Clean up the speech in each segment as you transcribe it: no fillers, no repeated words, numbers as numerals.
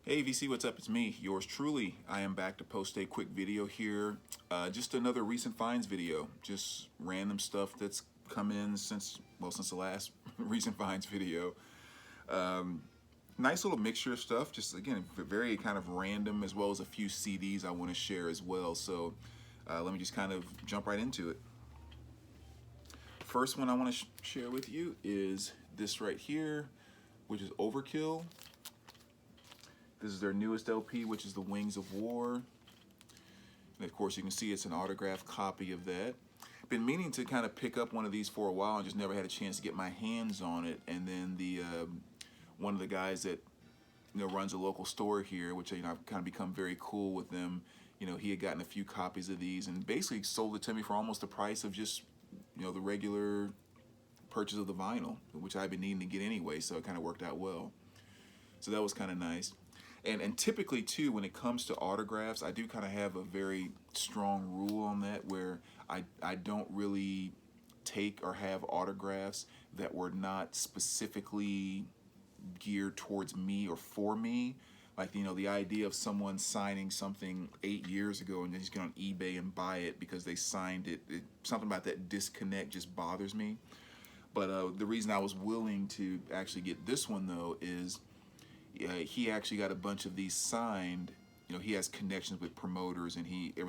Hey VC, what's up? It's me, yours truly. I am back to post a quick video here. Just another recent finds video. Just random stuff that's come in since the last recent finds video. Um, Nice little mixture of stuff. Just again, very kind of random, as well as a few CDs I want to share as well. So let me just kind of jump right into it. First one I want to share with you is this right here, which is Overkill. This is their newest LP, which is The Wings of War. And of course, you can see it's an autographed copy of that. Been meaning to kind of pick up one of these for a while and just never had a chance to get my hands on it. And then the one of the guys that runs a local store here, which I've kind of become very cool with them. He had gotten a few copies of these and basically sold it to me for almost the price of just the regular purchase of the vinyl, which I've been needing to get anyway. So it kind of worked out well. So that was kind of nice. And typically too, when it comes to autographs, I do kind of have a very strong rule on that, where I don't really take or have autographs that were not specifically geared towards me or for me. Like, the idea of someone signing something 8 years ago and then just get on eBay and buy it because they signed it, something about that disconnect just bothers me. But the reason I was willing to actually get this one though is he actually got a bunch of these signed. He has connections with promoters, and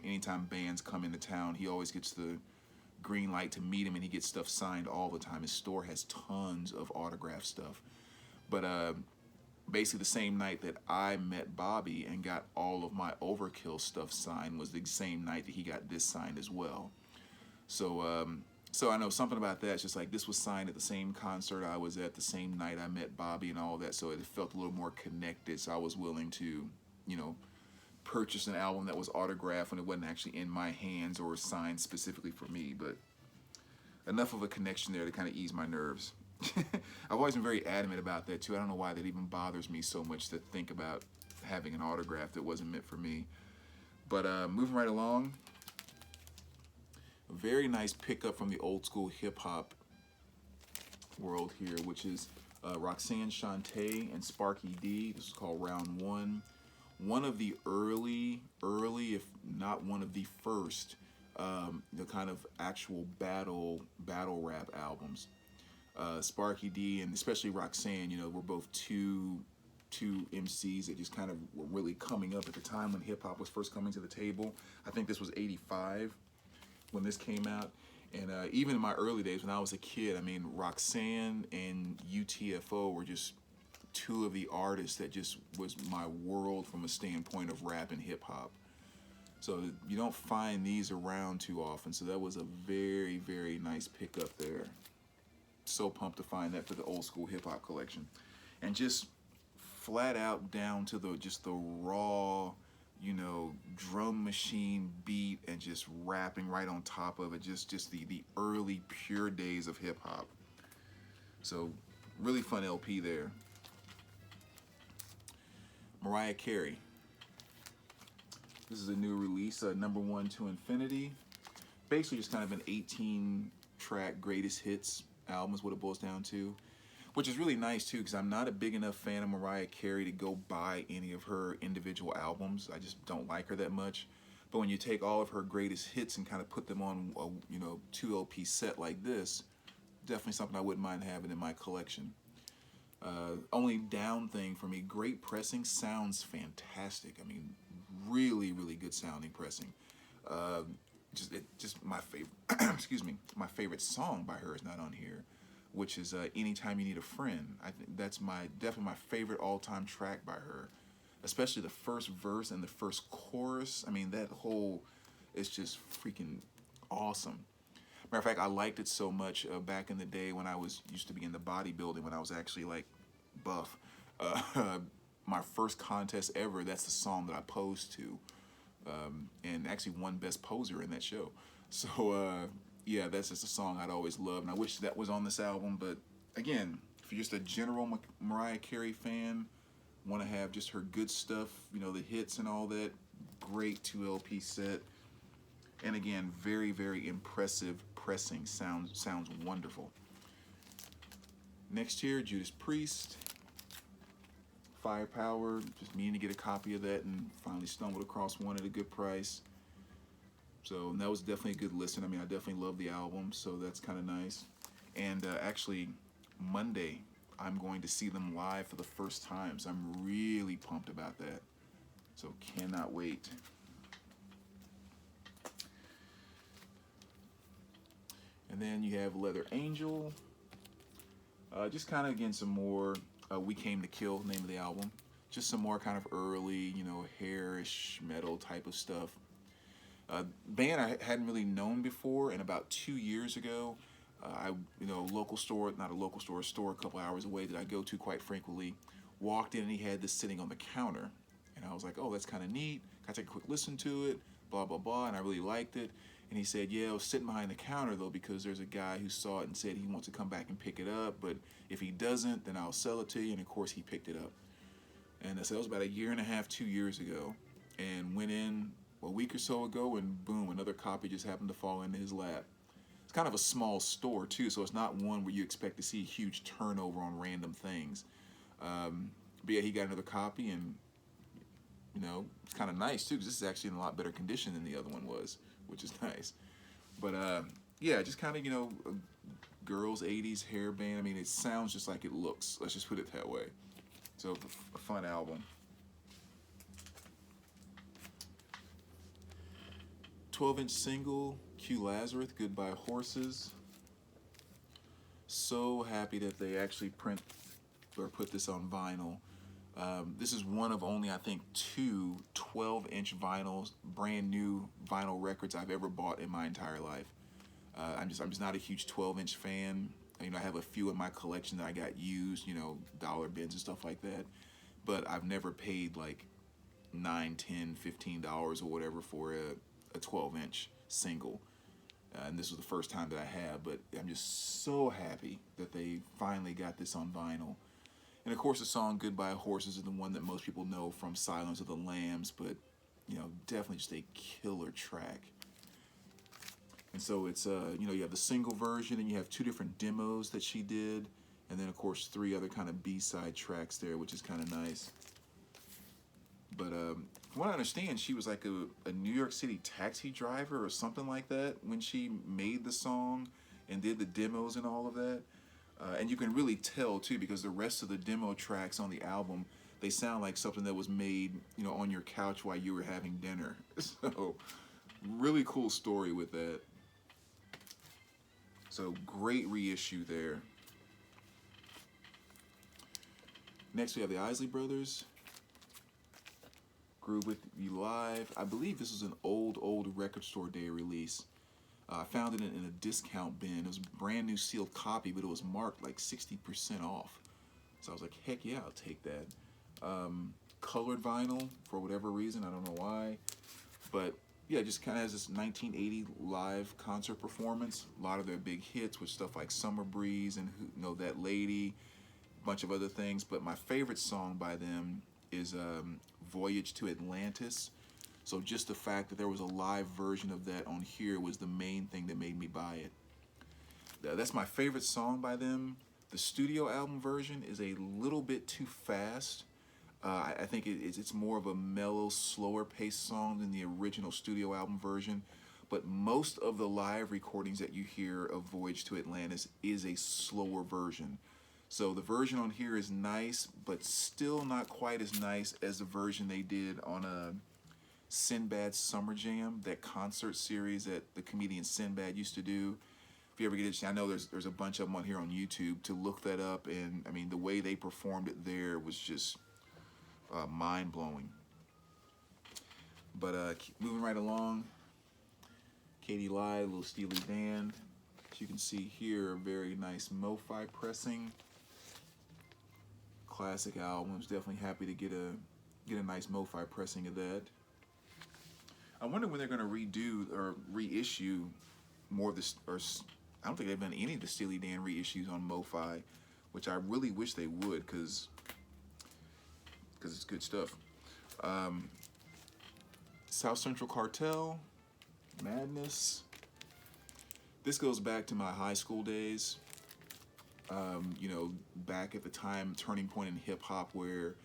anytime bands come into town, he always gets the green light to meet him, and he gets stuff signed all the time. His store has tons of autograph stuff. But basically the same night that I met Bobby and got all of my Overkill stuff signed was the same night that he got this signed as well. So I know something about that. It's just like this was signed at the same concert I was at, the same night I met Bobby and all that. So it felt a little more connected. So I was willing to, purchase an album that was autographed when it wasn't actually in my hands or signed specifically for me. But enough of a connection there to kind of ease my nerves. I've always been very adamant about that too. I don't know why that even bothers me so much to think about having an autograph that wasn't meant for me. But moving right along. A very nice pickup from the old school hip hop world here, which is Roxanne Shante and Sparky D. This is called Round One. One of the early, if not one of the first, the kind of actual battle rap albums. Sparky D and especially Roxanne, were both two MCs that just kind of were really coming up at the time when hip hop was first coming to the table. I think this was '85 when this came out. And even in my early days when I was a kid, I mean, Roxanne and UTFO were just two of the artists that just was my world from a standpoint of rap and hip hop. So you don't find these around too often. So that was a very, very nice pickup there. So pumped to find that for the old school hip hop collection. And just flat out down to the raw, drum machine beat and just rapping right on top of it. Just the early pure days of hip hop. So really fun LP there. Mariah Carey. This is a new release, number 1 to Infinity. Basically just kind of an 18-track greatest hits album is what it boils down to. Which is really nice too, because I'm not a big enough fan of Mariah Carey to go buy any of her individual albums. I just don't like her that much. But when you take all of her greatest hits and kind of put them on a 2 LP set like this, definitely something I wouldn't mind having in my collection. Only down thing for me, great pressing, sounds fantastic. I mean, really, really good sounding pressing. Just my favorite, excuse me, my favorite song by her is not on here, which is Anytime You Need a Friend. I think that's definitely my favorite all-time track by her, especially the first verse and the first chorus. I mean, that whole is just freaking awesome. Matter of fact, I liked it so much back in the day when I used to be in the bodybuilding, when I was actually like buff. My first contest ever, that's the song that I posed to, and actually won Best Poser in that show. So yeah, that's just a song I'd always loved, and I wish that was on this album. But again, if you're just a general Mariah Carey fan, want to have just her good stuff, the hits and all that, great 2 LP set. And again, very, very impressive pressing. Sounds wonderful. Next here, Judas Priest. Firepower, just meaning to get a copy of that and finally stumbled across one at a good price. So that was definitely a good listen. I mean, I definitely love the album, so that's kind of nice. And actually, Monday, I'm going to see them live for the first time, so I'm really pumped about that. So cannot wait. And then you have Leather Angel. Just kind of, again, some more We Came to Kill, name of the album. Just some more kind of early, you know, hairish metal type of stuff. Band I hadn't really known before, and about 2 years ago, local store, not a local store, a store a couple hours away that I go to quite frequently, walked in and he had this sitting on the counter. And I was like, oh, that's kind of neat. Can I take a quick listen to it? Blah, blah, blah. And I really liked it. And he said, yeah, I was sitting behind the counter, though, because there's a guy who saw it and said he wants to come back and pick it up. But if he doesn't, then I'll sell it to you. And, of course, he picked it up. And so that was about 1.5 years, 2 years ago. And went in a week or so ago, and boom, another copy just happened to fall into his lap. It's kind of a small store, too, so it's not one where you expect to see huge turnover on random things. But yeah, he got another copy, and, you know, it's kind of nice, too, because this is actually in a lot better condition than the other one was, which is nice. But, yeah, just kind of, you know, a girls' 80s hair band. I mean, it sounds just like it looks. Let's just put it that way. So, a fun album. 12-inch single, Q Lazarus, Goodbye Horses. So happy that they actually print or put this on vinyl. This is one of only, I think, 2 12-inch vinyls, brand new vinyl records I've ever bought in my entire life. I'm just not a huge 12-inch fan. You know, I have a few in my collection that I got used, you know, dollar bins and stuff like that. But I've never paid like $9, $10, $15 or whatever for a 12-inch single. And this was the first time that I have, but I'm just so happy that they finally got this on vinyl. And of course, the song Goodbye Horses is the one that most people know from Silence of the Lambs, but, you know, definitely just a killer track. And so it's, you know, you have the single version, and you have 2 different demos that she did, and then, of course, 3 other kind of B-side tracks there, which is kind of nice. But from what I understand, she was like a New York City taxi driver or something like that when she made the song and did the demos and all of that. And you can really tell, too, because the rest of the demo tracks on the album, they sound like something that was made, you know, on your couch while you were having dinner. So, really cool story with that. So, great reissue there. Next, we have the Isley Brothers. Grew With You Live. I believe this was an old record store day release. I found it in a discount bin. It was a brand new sealed copy, but it was marked like 60% off. So I was like, heck yeah, I'll take that. Colored vinyl for whatever reason. I don't know why. But yeah, just kind of has this 1980 live concert performance. A lot of their big hits with stuff like Summer Breeze and You Know That Lady, a bunch of other things. But my favorite song by them is Voyage to Atlantis. So just the fact that there was a live version of that on here was the main thing that made me buy it. That's my favorite song by them. The studio album version is a little bit too fast. I think it's more of a mellow, slower paced song than the original studio album version. But most of the live recordings that you hear of Voyage to Atlantis is a slower version. So the version on here is nice, but still not quite as nice as the version they did on a Sinbad Summer Jam, that concert series that the comedian Sinbad used to do. If you ever get it, I know there's a bunch of them on here on YouTube to look that up, and I mean the way they performed it there was just mind-blowing. But moving right along, Katie Lai, Little Steely Dan. As you can see here, a very nice Mo-Fi pressing. Classic albums. Definitely happy to get a nice Mo-Fi pressing of that. I wonder when they're going to redo or reissue more of this, or I don't think they've done any of the Steely Dan reissues on Mo-Fi, which I really wish they would, because it's good stuff. South Central Cartel, Madness. This goes back to my high school days. You know, back at the time, turning point in hip hop where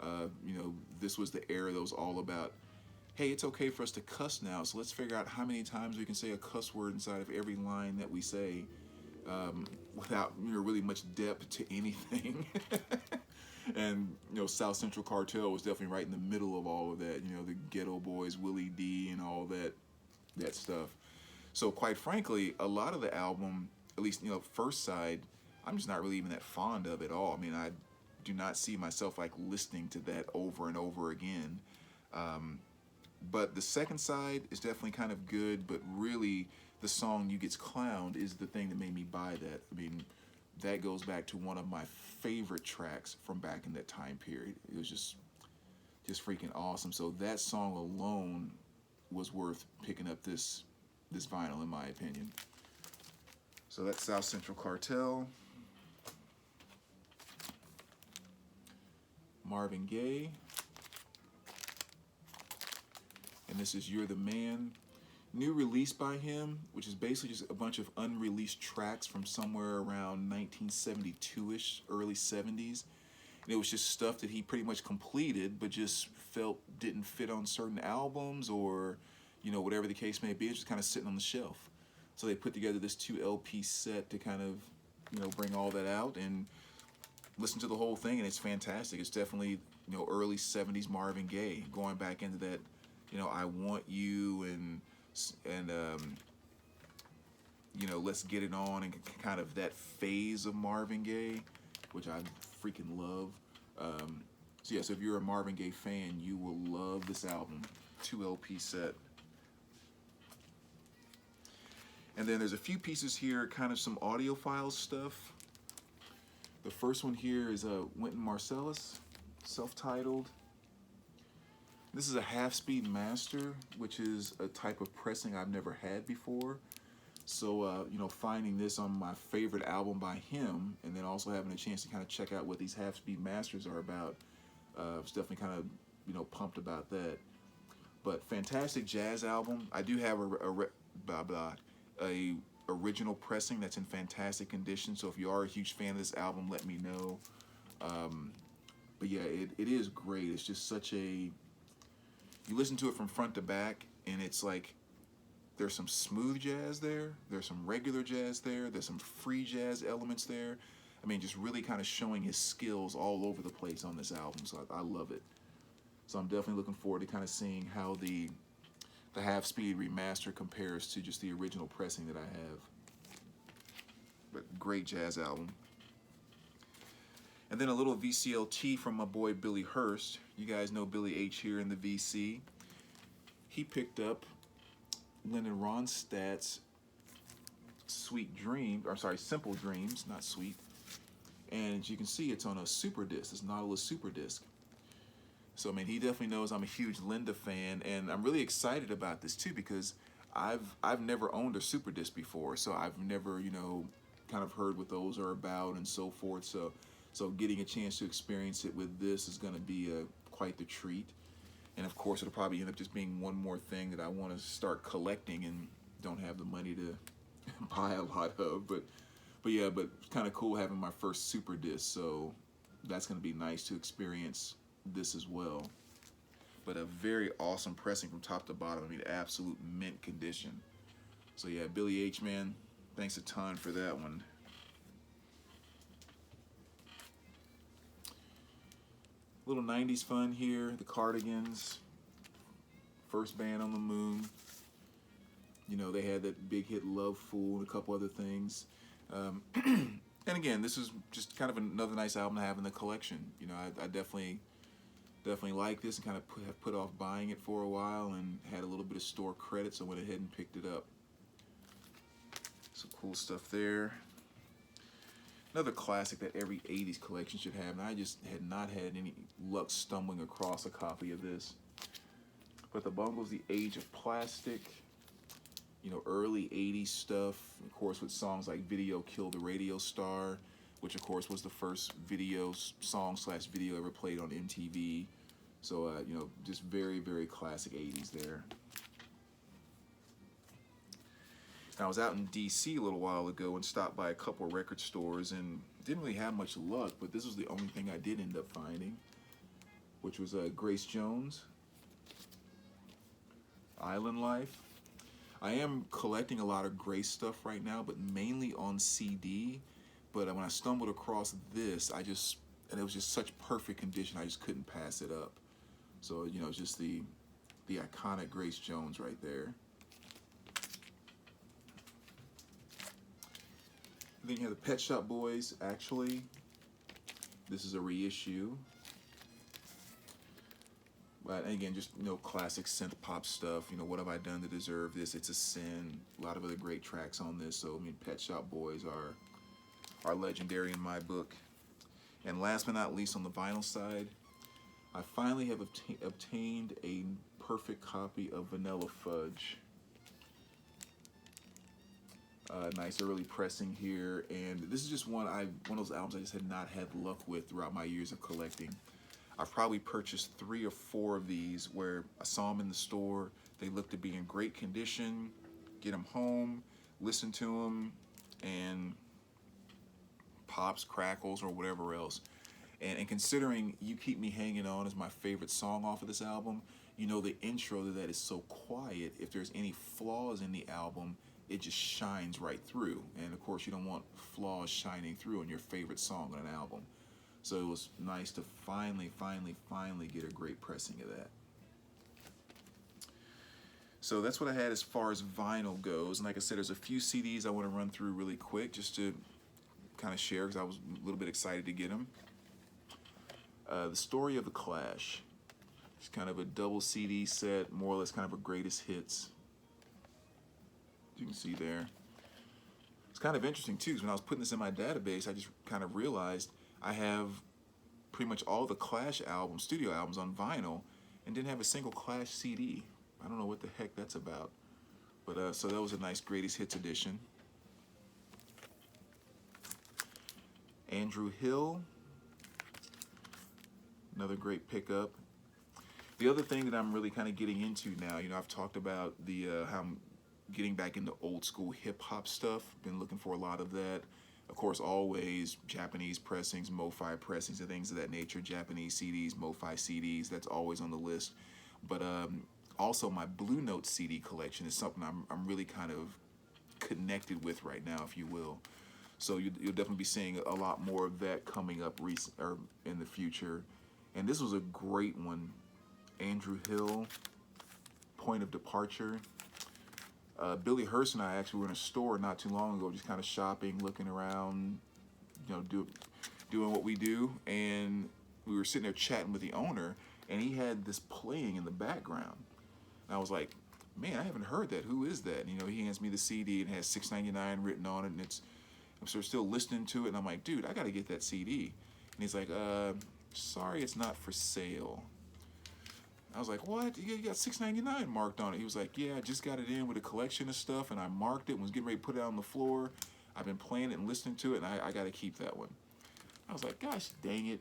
You know, this was the era that was all about, hey, it's okay for us to cuss now, so let's figure out how many times we can say a cuss word inside of every line that we say, without, you know, really much depth to anything. And, you know, South Central Cartel was definitely right in the middle of all of that. You know, the Ghetto Boys, Willie D, and all that stuff. So quite frankly, a lot of the album, at least, you know, first side, I'm just not really even that fond of at all. I mean, I do not see myself like listening to that over and over again. But the second side is definitely kind of good, but really the song You Gets Clowned is the thing that made me buy that. I mean, that goes back to one of my favorite tracks from back in that time period. It was just freaking awesome. So that song alone was worth picking up this vinyl, in my opinion. So that's South Central Cartel. Marvin Gaye. And this is You're the Man. New release by him, which is basically just a bunch of unreleased tracks from somewhere around 1972-ish, early 70s. And it was just stuff that he pretty much completed, but just felt didn't fit on certain albums, or, you know, whatever the case may be. It's just kind of sitting on the shelf. So they put together this 2 LP set to kind of, you know, bring all that out and listen to the whole thing, and it's fantastic. It's definitely, you know, early 70s Marvin Gaye, going back into that, you know, I Want You and you know, Let's Get It On, and kind of that phase of Marvin Gaye, which I freaking love. So yeah, so if you're a Marvin Gaye fan, you will love this album. 2 LP set. And then there's a few pieces here, kind of some audiophile stuff. The first one here is Wynton Marsalis, self-titled. This is a half-speed master, which is a type of pressing I've never had before. So, you know, finding this on my favorite album by him, and then also having a chance to kind of check out what these half-speed masters are about, I was definitely kind of, you know, pumped about that. But fantastic jazz album. I do have a original pressing that's in fantastic condition. So if you are a huge fan of this album, let me know. But yeah, it is great. It's just such a, you listen to it from front to back, and it's like, there's some smooth jazz there, there's some regular jazz there, there's some free jazz elements there. I mean, just really kind of showing his skills all over the place on this album. So I love it. So I'm definitely looking forward to kind of seeing how the half-speed remaster compares to just the original pressing that I have. But great jazz album. And then a little VCLT from my boy Billy Hurst. You guys know Billy H here in the VC. He picked up Lyndon Ronstadt's Simple Dreams, not Sweet. And as you can see, it's on a super disc, this Nautilus super disc. So I mean, he definitely knows I'm a huge Linda fan, and I'm really excited about this too, because I've never owned a super disc before, so I've never, you know, kind of heard what those are about and so forth. So getting a chance to experience it with this is going to be quite the treat. And of course, it'll probably end up just being one more thing that I want to start collecting and don't have the money to buy a lot of. But yeah, but it's kind of cool having my first super disc. So that's going to be nice to experience this as well. But a very awesome pressing from top to bottom. I mean, absolute mint condition. So yeah, Billy H, man, thanks a ton for that one. Little 90s fun here. The Cardigans, First Band on the Moon. You know, they had that big hit Love Fool and a couple other things. And again, this is just kind of another nice album to have in the collection. You know, I definitely like this, and kind of have put off buying it for a while, and had a little bit of store credit, so I went ahead and picked it up. Some cool stuff there. Another classic that every 80s collection should have, and I just had not had any luck stumbling across a copy of this. But the Bungles, The Age of Plastic, you know, early 80s stuff, of course, with songs like Video Killed the Radio Star, which of course was the first song/video ever played on MTV. So, you know, just very, very classic 80s there. Now, I was out in DC a little while ago and stopped by a couple of record stores and didn't really have much luck, but this was the only thing I did end up finding. which was Grace Jones, Island Life. I am collecting a lot of Grace stuff right now, but mainly on CD. But when I stumbled across this, and it was just such perfect condition, I just couldn't pass it up. So, you know, just the iconic Grace Jones right there. Then you have the Pet Shop Boys, actually. This is a reissue. But again, just, you know, classic synth pop stuff. You know, what have I done to deserve this? It's a sin. A lot of other great tracks on this. So, I mean, Pet Shop Boys are legendary in my book. And last but not least, on the vinyl side, I finally have obtained a perfect copy of Vanilla Fudge. Nice early pressing here, and this is just one of those albums I just had not had luck with throughout my years of collecting. I've probably purchased 3 or 4 of these where I saw them in the store. They looked to be in great condition. Get them home, listen to them, and pops, crackles, or whatever else. And considering You Keep Me Hanging On is my favorite song off of this album, you know the intro to that is so quiet. If there's any flaws in the album, it just shines right through. And of course, you don't want flaws shining through on your favorite song on an album. So it was nice to finally get a great pressing of that. So that's what I had as far as vinyl goes. And like I said, there's a few CDs I want to run through really quick just to kind of share because I was a little bit excited to get them. The Story of the Clash. It's kind of a double CD set, more or less kind of a greatest hits. You can see there. It's kind of interesting too, because when I was putting this in my database, I just kind of realized I have pretty much all the Clash albums, studio albums on vinyl, and didn't have a single Clash CD. I don't know what the heck that's about. But so that was a nice greatest hits edition. Andrew Hill, another great pickup. The other thing that I'm really kind of getting into now, you know, I've talked about the how I'm getting back into old school hip hop stuff. Been looking for a lot of that. Of course, always Japanese pressings, MoFi pressings, and things of that nature. Japanese CDs, MoFi CDs, that's always on the list. But also my Blue Note CD collection is something I'm really kind of connected with right now, if you will. So you'll definitely be seeing a lot more of that coming up in the future. And this was a great one. Andrew Hill, Point of Departure. Billy Hurst and I actually were in a store not too long ago, just kind of shopping, looking around, you know, doing what we do. And we were sitting there chatting with the owner, and he had this playing in the background. And I was like, man, I haven't heard that. Who is that? And, you know, he hands me the CD and it has $6.99 written on it, and I'm sort of still listening to it, and I'm like, dude, I got to get that CD. And he's like, sorry, it's not for sale. I was like, what? You got $6.99 marked on it. He was like, yeah, I just got it in with a collection of stuff, and I marked it and was getting ready to put it out on the floor. I've been playing it and listening to it, and I got to keep that one. I was like, gosh, dang it.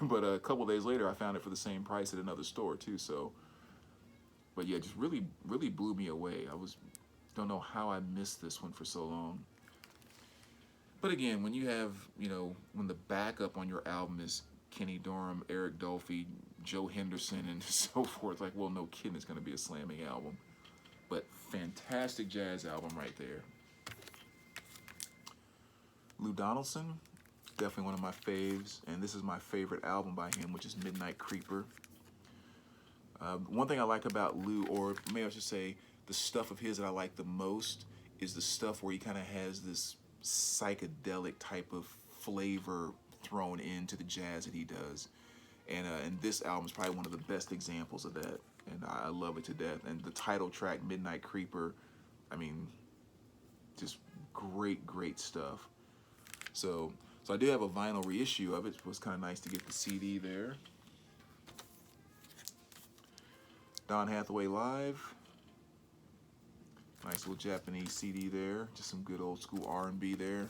But a couple days later, I found it for the same price at another store, too. So, but yeah, just really blew me away. Don't know how I missed this one for so long. But again, when you have, you know, when the backup on your album is Kenny Dorham, Eric Dolphy, Joe Henderson, and so forth, like, well, no kidding, it's going to be a slamming album. But fantastic jazz album right there. Lou Donaldson, definitely one of my faves, and this is my favorite album by him, which is Midnight Creeper. One thing I like about Lou, or maybe I should say the stuff of his that I like the most, is the stuff where he kind of has this psychedelic type of flavor thrown into the jazz that he does. And this album is probably one of the best examples of that, and I love it to death. And the title track, Midnight Creeper, I mean, just great stuff. So I do have a vinyl reissue of it. It was kind of nice to get the CD there. Don Hathaway Live. Nice little Japanese CD there. Just some good old school R&B there.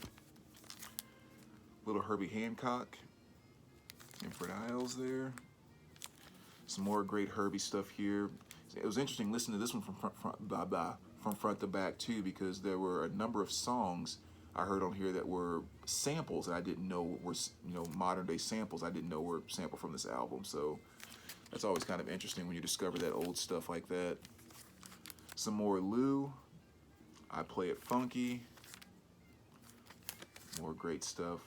Little Herbie Hancock. Inford Isles there. Some more great Herbie stuff here. It was interesting listening to this one from front to back too, because there were a number of songs I heard on here that were samples that I didn't know were, you know, modern day samples I didn't know were sampled from this album. So that's always kind of interesting when you discover that old stuff like that. Some more Lou. I Play It Funky. More great stuff.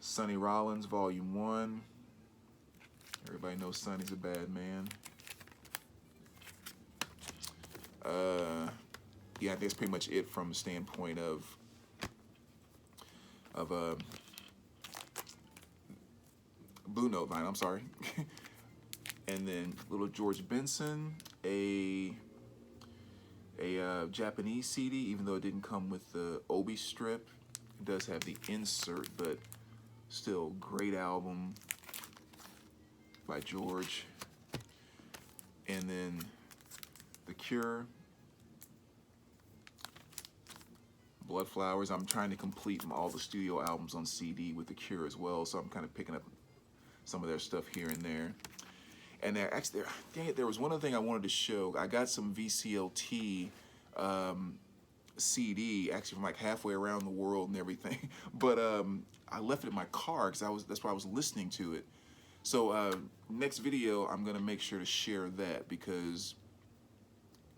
Sonny Rollins, Volume 1. Everybody knows Sonny's a bad man. Yeah, I think that's pretty much it from the standpoint of Blue Note vinyl, I'm sorry. And then little George Benson, a Japanese CD, even though it didn't come with the Obi strip. It does have the insert, but still great album by George. And then The Cure, Blood Flowers. I'm trying to complete all the studio albums on CD with The Cure as well, so I'm kind of picking up some of their stuff here and there. And actually, dang it, there was one other thing I wanted to show. I got some VCLT CD, actually from like halfway around the world and everything. But I left it in my car because that's why I was listening to it. So next video, I'm gonna make sure to share that because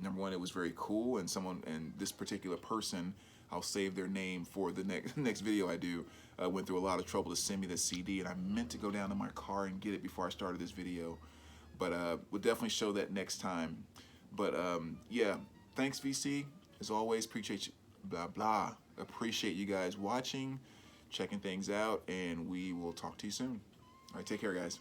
number one, it was very cool, and this particular person, I'll save their name for the next video I do, went through a lot of trouble to send me the CD, and I meant to go down to my car and get it before I started this video. But we'll definitely show that next time. But yeah, thanks VC. As always, appreciate you, blah, blah. Appreciate you guys watching, checking things out, and we will talk to you soon. All right, take care, guys.